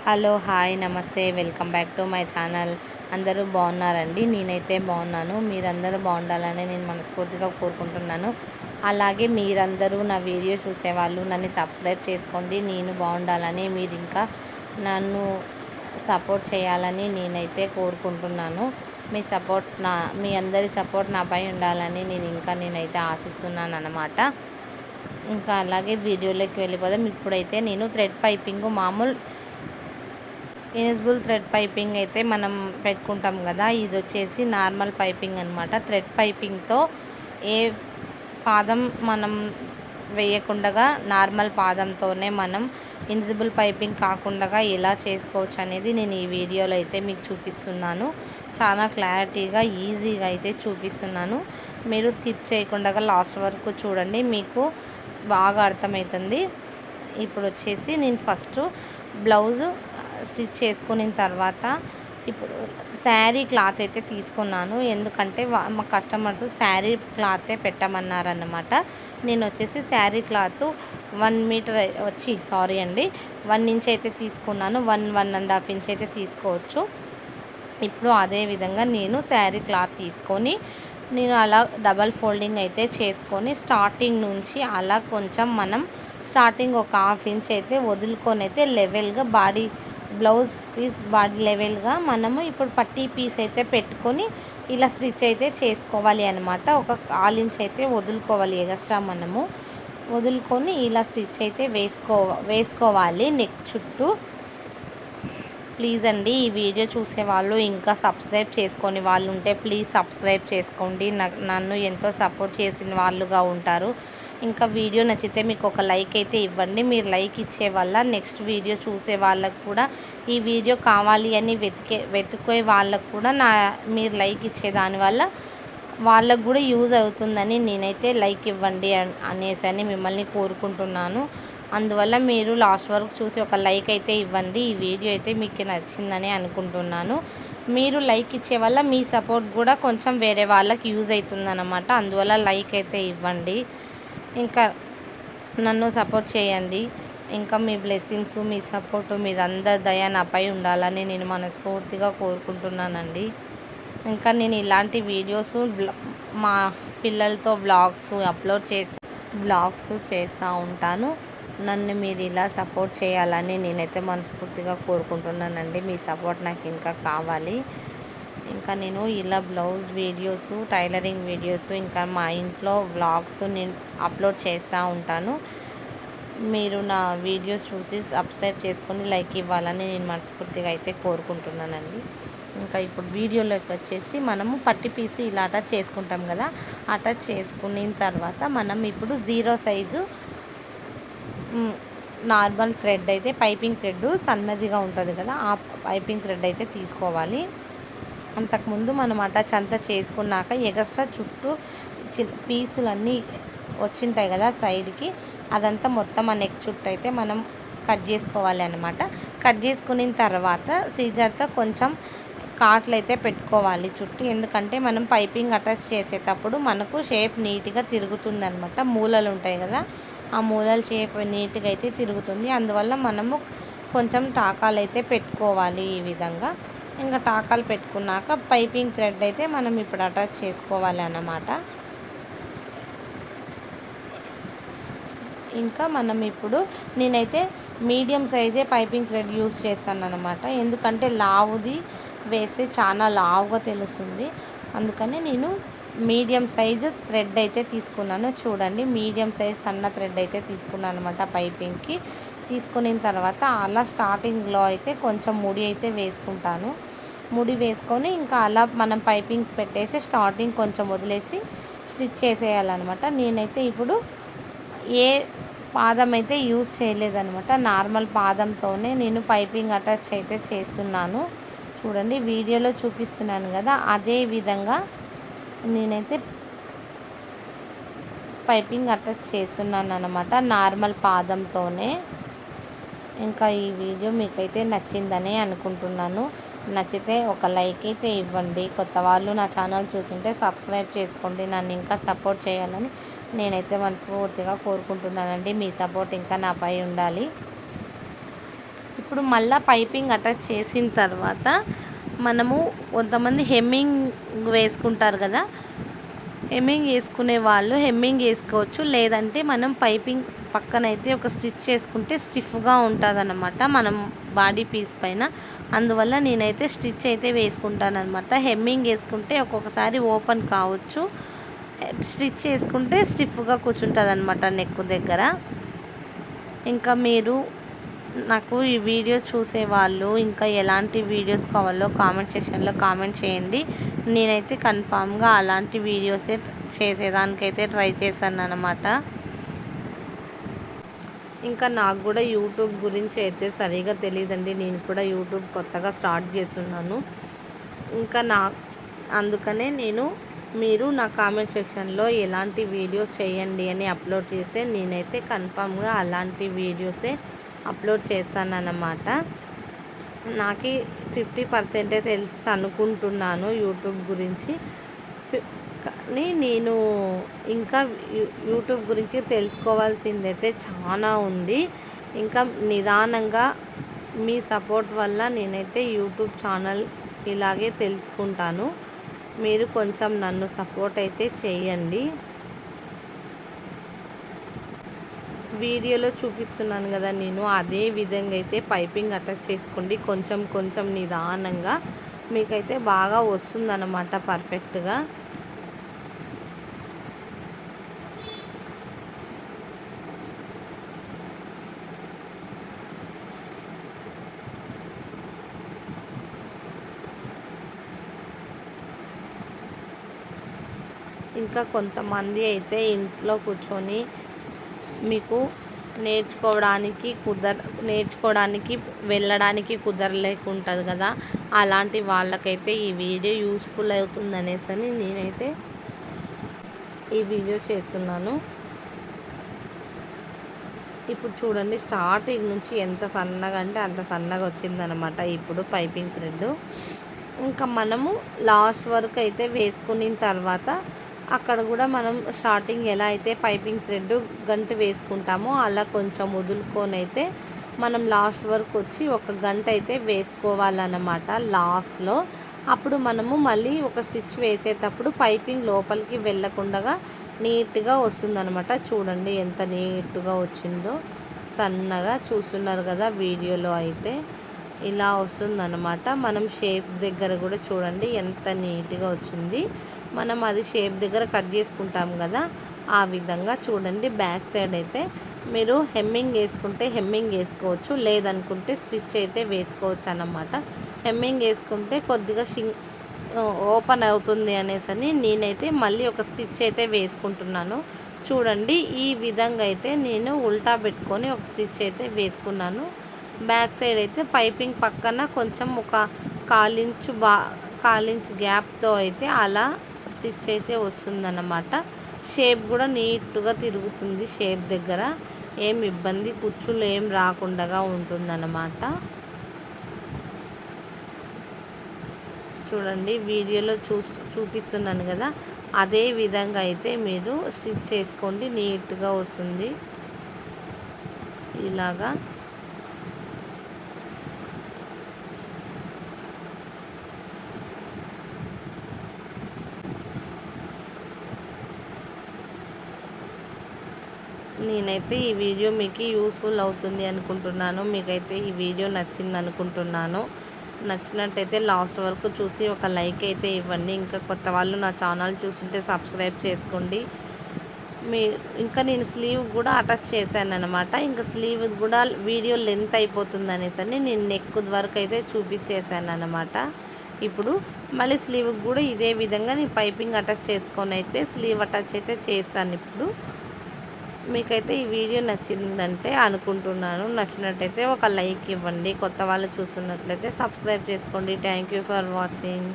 Hello hi నమస్తే welcome back to my channel. అందరూ బాగున్నారండి? నేనైతే బాగున్నాను. మీరందరూ బాగుండాలని నేను మనస్ఫూర్తిగా కోరుకుంటున్నాను. అలాగే మీరందరూ నా వీడియో చూసేవాళ్ళు నన్ను సబ్స్క్రైబ్ చేసుకోండి. నేను బాగుండాలని, మీరు ఇంకా నన్ను సపోర్ట్ చేయాలని నేనైతే కోరుకుంటున్నాను. మీ అందరి సపోర్ట్ నాపై ఉండాలని నేనైతే ఆశిస్తున్నాను అన్నమాట. ఇంకా అలాగే వీడియోలోకి వెళ్ళిపోదాం. ఇప్పుడైతే నేను థ్రెడ్ పైపింగ్ మామూలు ఇన్విజిబుల్ థ్రెడ్ పైపింగ్ అయితే మనం పెట్టుకుంటాం కదా, ఇది వచ్చేసి నార్మల్ పైపింగ్ అనమాట. థ్రెడ్ పైపింగ్తో ఏ పాదం మనం వేయకుండా నార్మల్ పాదంతోనే మనం ఇన్విజిబుల్ పైపింగ్ కాకుండా ఎలా చేసుకోవచ్చు అనేది నేను ఈ వీడియోలో అయితే మీకు చూపిస్తున్నాను. చాలా క్లారిటీగా ఈజీగా అయితే చూపిస్తున్నాను. మీరు స్కిప్ చేయకుండా లాస్ట్ వరకు చూడండి, మీకు బాగా అర్థమవుతుంది. ఇప్పుడు వచ్చేసి నేను ఫస్ట్ బ్లౌజు స్టిచ్ చేసుకున్న తర్వాత ఇప్పుడు శారీ క్లాత్ అయితే తీసుకున్నాను. ఎందుకంటే మా కస్టమర్స్ శారీ క్లాతే పెట్టమన్నారన్నమాట. నేను వచ్చేసి శారీ క్లాత్ 1 మీటర్ వచ్చి 1 ఇంచ్ అయితే తీసుకున్నాను. 1.5 ఇంచ్ అయితే తీసుకోవచ్చు. ఇప్పుడు అదేవిధంగా నేను శారీ క్లాత్ తీసుకొని నేను అలా డబల్ ఫోల్డింగ్ అయితే చేసుకొని స్టార్టింగ్ నుంచి అలా కొంచెం మనం స్టార్టింగ్ ఒక 1/2 ఇంచ్ అయితే వదులుకొని అయితే లెవెల్గా బ్లౌజ్ పీస్ బాడీ లెవెల్గా మనము ఇప్పుడు పట్టీ పీస్ అయితే పెట్టుకొని ఇలా స్టిచ్ అయితే చేసుకోవాలి అనమాట. ఒక 1/4 ఇంచ్ అయితే వదులుకోవాలి, ఎక్స్ట్రా మనము వదులుకొని ఇలా స్టిచ్ అయితే వేసుకోవాలి నెక్ చుట్టూ. ప్లీజ్ అండి, ఈ వీడియో చూసేవాళ్ళు ఇంకా సబ్స్క్రైబ్ చేసుకొని వాళ్ళు ఉంటే ప్లీజ్ సబ్స్క్రైబ్ చేసుకోండి. నన్ను ఎంతో సపోర్ట్ చేసిన వాళ్ళుగా ఉంటారు. ఇంకా వీడియో నచ్చితే మీకు ఒక లైక్ అయితే ఇవ్వండి. మీరు లైక్ ఇచ్చే వల్ల నెక్స్ట్ వీడియో చూసే వాళ్ళకు కూడా ఈ వీడియో కావాలి అని వెతుకే వాళ్ళకు కూడా మీరు లైక్ ఇచ్చే దానివల్ల వాళ్ళకు కూడా యూజ్ అవుతుందని నేనైతే లైక్ ఇవ్వండి అనేసి మిమ్మల్ని కోరుకుంటున్నాను. అందువల్ల మీరు లాస్ట్ వరకు చూసి ఒక లైక్ అయితే ఇవ్వండి. ఈ వీడియో అయితే మీకు నచ్చిందని అనుకుంటున్నాను. మీరు లైక్ ఇచ్చే వల్ల మీ సపోర్ట్ కూడా కొంచెం వేరే వాళ్ళకి యూజ్ అవుతుందన్నమాట. అందువల్ల లైక్ అయితే ఇవ్వండి. ఇంకా నన్ను సపోర్ట్ చేయండి. ఇంకా మీ బ్లెస్సింగ్స్, మీ సపోర్టు, మీరందరి దయ నాపై ఉండాలని నేను మనస్ఫూర్తిగా కోరుకుంటున్నానండి. ఇంకా నేను ఇలాంటి వీడియోస్ మా పిల్లలతో వ్లాగ్స్ చేస్తూ ఉంటాను. నన్ను మీరు ఇలా సపోర్ట్ చేయాలని నేనైతే మనస్ఫూర్తిగా కోరుకుంటున్నానండి. మీ సపోర్ట్ నాకు ఇంకా కావాలి. ఇంకా నేను ఇలా బ్లౌజ్ వీడియోస్, టైలరింగ్ వీడియోస్, ఇంకా మా ఇంట్లో వ్లాగ్స్ నేను అప్లోడ్ చేస్తూ ఉంటాను. మీరు నా వీడియోస్ చూసి సబ్స్క్రైబ్ చేసుకొని లైక్ ఇవ్వాలని నేను మనస్ఫూర్తిగా అయితే కోరుకుంటున్నానండి. ఇంకా ఇప్పుడు వీడియోలోకి వచ్చేసి మనము పట్టి పీసు ఇలా అటాచ్ చేసుకుంటాం కదా, అటాచ్ చేసుకున్న తర్వాత మనం ఇప్పుడు 0 సైజు నార్మల్ థ్రెడ్ అయితే పైపింగ్ థ్రెడ్ సన్నదిగా ఉంటుంది కదా, ఆ పైపింగ్ థ్రెడ్ అయితే తీసుకోవాలి. అంతకుముందు మనం అటాచ్ అంతా చేసుకున్నాక ఎగస్ట్రా చుట్టూ పీసులన్నీ వచ్చింటాయి కదా సైడ్కి, అదంతా మొత్తం ఆ నెక్ చుట్టూ అయితే మనం కట్ చేసుకోవాలి అన్నమాట. కట్ చేసుకున్న తర్వాత సీజర్తో కొంచెం కాట్లు అయితే పెట్టుకోవాలి చుట్టూ. ఎందుకంటే మనం పైపింగ్ అటాచ్ చేసేటప్పుడు మనకు షేప్ నీట్గా తిరుగుతుంది అనమాట. మూలలు ఉంటాయి కదా, ఆ మూలల షేప్ నీట్గా అయితే తిరుగుతుంది. అందువల్ల మనము కొంచెం టాకాలు అయితే పెట్టుకోవాలి ఈ విధంగా. ఇంకా టాకాలు పెట్టుకున్నాక పైపింగ్ థ్రెడ్ అయితే మనం ఇప్పుడు అటాచ్ చేసుకోవాలి అన్నమాట. ఇంకా మనం ఇప్పుడు నేనైతే మీడియం సైజే పైపింగ్ థ్రెడ్ యూస్ చేస్తాను అన్నమాట. ఎందుకంటే లావుది వేస్తే చాలా లావుగా తెలుస్తుంది. అందుకని నేను మీడియం సైజు థ్రెడ్ అయితే తీసుకున్నాను. చూడండి, మీడియం సైజ్ సన్న థ్రెడ్ అయితే తీసుకున్నాను అనమాట. పైపింగ్కి తీసుకున్న తర్వాత అలా స్టార్టింగ్లో అయితే కొంచెం ముడి అయితే వేసుకుంటాను. ముడి వేసుకొని ఇంకా అలా మనం పైపింగ్ పెట్టేసి స్టార్టింగ్ కొంచెం వదిలేసి స్టిచ్ చేసేయాలన్నమాట. నేనైతే ఇప్పుడు ఏ పాదం అయితే యూజ్ చేయలేదన్నమాట. నార్మల్ పాదంతోనే నేను పైపింగ్ అటాచ్ అయితే చేస్తున్నాను. చూడండి, వీడియోలో చూపిస్తున్నాను కదా, అదే విధంగా నేనైతే పైపింగ్ అటాచ్ చేస్తున్నాను అన్నమాట, నార్మల్ పాదంతోనే. ఇంకా ఈ వీడియో మీకైతే నచ్చిందని అనుకుంటున్నాను. నచ్చితే ఒక లైక్ అయితే ఇవ్వండి. కొత్త వాళ్ళు నా ఛానల్ చూస్తుంటే సబ్స్క్రైబ్ చేసుకోండి. నన్ను ఇంకా సపోర్ట్ చేయాలని నేనైతే మనస్ఫూర్తిగా కోరుకుంటున్నానండి. మీ సపోర్ట్ ఇంకా నాపై ఉండాలి. ఇప్పుడు మళ్ళీ పైపింగ్ అటాచ్ చేసిన తర్వాత మనము కొంతమంది హెమ్మింగ్ వేసుకుంటారు కదా, హెమ్మింగ్ వేసుకునే వాళ్ళు హెమ్మింగ్ వేసుకోవచ్చు. లేదంటే మనం పైపింగ్ పక్కనైతే ఒక స్టిచ్ చేసుకుంటే స్టిఫ్గా ఉంటుంది అన్నమాట మనం బాడీ పీస్ పైన. అందువల్ల నేనైతే స్టిచ్ అయితే వేసుకుంటాను అనమాట. హెమ్మింగ్ వేసుకుంటే ఒక్కొక్కసారి ఓపెన్ కావచ్చు, స్టిచ్ చేసుకుంటే స్టిఫ్గా కూర్చుంటుంది అనమాట నెక్ దగ్గర. ఇంకా మీరు నాకు ఈ వీడియో చూసేవాళ్ళు ఇంకా ఎలాంటి వీడియోస్ కావాలో కామెంట్ సెక్షన్లో కామెంట్ చేయండి. నేనైతే కన్ఫామ్గా అలాంటి వీడియోసే చేసేదానికైతే ట్రై చేశాను అన్నమాట. ఇంకా నాకు కూడా యూట్యూబ్ గురించి అయితే సరిగా తెలియదండి. నేను కూడా యూట్యూబ్ కొత్తగా స్టార్ట్ చేస్తున్నాను. ఇంకా అందుకనే మీరు నా కామెంట్ సెక్షన్లో ఎలాంటి వీడియోస్ చేయండి అని అప్లోడ్ చేస్తే నేనైతే కన్ఫామ్గా అలాంటి వీడియోసే అప్లోడ్ చేస్తానన్నమాట. నాకు 50% తెలుసు అనుకుంటున్నాను యూట్యూబ్ గురించి. కానీ నేను ఇంకా యూట్యూబ్ గురించి తెలుసుకోవాల్సిందైతే చాలా ఉంది. ఇంకా నిదానంగా మీ సపోర్ట్ వల్ల నేనైతే యూట్యూబ్ ఛానల్ ఇలాగే తెలుసుకుంటాను. మీరు కొంచెం నన్ను సపోర్ట్ అయితే చేయండి. వీడియోలో చూపిస్తున్నాను కదా నేను అదే విధంగా అయితే పైపింగ్ అటాచ్ చేసుకోండి. కొంచెం కొంచెం నిదానంగా మీకైతే బాగా వస్తుందన్నమాట పర్ఫెక్ట్గా. ఇంకా కొంతమంది అయితే ఇంట్లో కూర్చొని మీకు నేర్చుకోవడానికి వెళ్ళడానికి కుదరలేకుంటుంది కదా, అలాంటి వాళ్ళకైతే ఈ వీడియో యూస్ఫుల్ అవుతుందనేసి నేనైతే ఈ వీడియో చేస్తున్నాను. ఇప్పుడు చూడండి స్టార్టింగ్ నుంచి ఎంత సన్నగా అంటే అంత సన్నగా వచ్చిందనమాట ఇప్పుడు పైపింగ్ థ్రెడ్. ఇంకా మనము లాస్ట్ వరకు అయితే వేసుకున్న తర్వాత అక్కడ కూడా మనం స్టార్టింగ్ ఎలా అయితే పైపింగ్ థ్రెడ్ గంట వేసుకుంటామో అలా కొంచెం వదులుకొని అయితే మనం లాస్ట్ వరకు వచ్చి ఒక గంట అయితే వేసుకోవాలన్నమాట లాస్ట్లో. అప్పుడు మనము మళ్ళీ ఒక స్టిచ్ వేసేటప్పుడు పైపింగ్ లోపలికి వెళ్ళకుండా నీట్గా వస్తుందన్నమాట. చూడండి ఎంత నీట్గా వచ్చిందో, సన్నగా చూస్తున్నారు కదా వీడియోలో అయితే ఇలా వస్తుందన్నమాట. మనం షేప్ దగ్గర కూడా చూడండి ఎంత నీట్గా వచ్చింది. మనం అది షేప్ దగ్గర కట్ చేసుకుంటాం కదా, ఆ విధంగా చూడండి. బ్యాక్ సైడ్ అయితే మీరు హెమ్మింగ్ వేసుకుంటే హెమ్మింగ్ వేసుకోవచ్చు, లేదనుకుంటే స్టిచ్ అయితే వేసుకోవచ్చు అన్నమాట. హెమ్మింగ్ వేసుకుంటే కొద్దిగా ఓపెన్ అవుతుంది అనేసి నేనైతే మళ్ళీ ఒక స్టిచ్ అయితే వేసుకుంటున్నాను. చూడండి ఈ విధంగా అయితే నేను ఉల్టా పెట్టుకొని ఒక స్టిచ్ అయితే వేసుకున్నాను. బ్యాక్ సైడ్ అయితే పైపింగ్ పక్కన కొంచెం ఒక కాలించు గ్యాప్తో అయితే అలా స్టిచ్ అయితే వస్తుందన్నమాట. షేప్ కూడా నీట్గా తిరుగుతుంది. షేప్ దగ్గర ఏం ఇబ్బంది కుచ్చులు ఏం రాకుండా ఉంటుందన్నమాట. చూడండి వీడియోలో చూపిస్తున్నాను కదా, అదే విధంగా అయితే మీరు స్టిచ్ చేసుకోండి, నీట్గా వస్తుంది ఇలాగా. నేనైతే ఈ వీడియో మీకు యూస్ఫుల్ అవుతుంది అనుకుంటున్నాను. మీకైతే ఈ వీడియో నచ్చింది అనుకుంటున్నాను. నచ్చినట్టయితే లాస్ట్ వరకు చూసి ఒక లైక్ అయితే ఇవ్వండి. ఇంకా కొత్త వాళ్ళు నా ఛానల్ చూస్తుంటే సబ్స్క్రైబ్ చేసుకోండి. ఇంకా నేను స్లీవ్ కూడా అటాచ్ చేశాను అనమాట. ఇంకా స్లీవ్ కూడా వీడియో లెంత్ అయిపోతుంది అనేసి నేను నెక్ వరకు అయితే చూపించేశాను అనమాట. ఇప్పుడు మళ్ళీ స్లీవ్ కూడా ఇదే విధంగా నేను పైపింగ్ అటాచ్ చేసుకొని అయితే స్లీవ్ అటాచ్ అయితే చేశాను. ఇప్పుడు మీకైతే ఈ వీడియో నచ్చిందంటే అనుకుంటున్నాను. నచ్చినట్టయితే ఒక లైక్ ఇవ్వండి. కొత్త వాళ్ళు చూస్తున్నట్లయితే సబ్స్క్రైబ్ చేసుకోండి. Thank you for watching.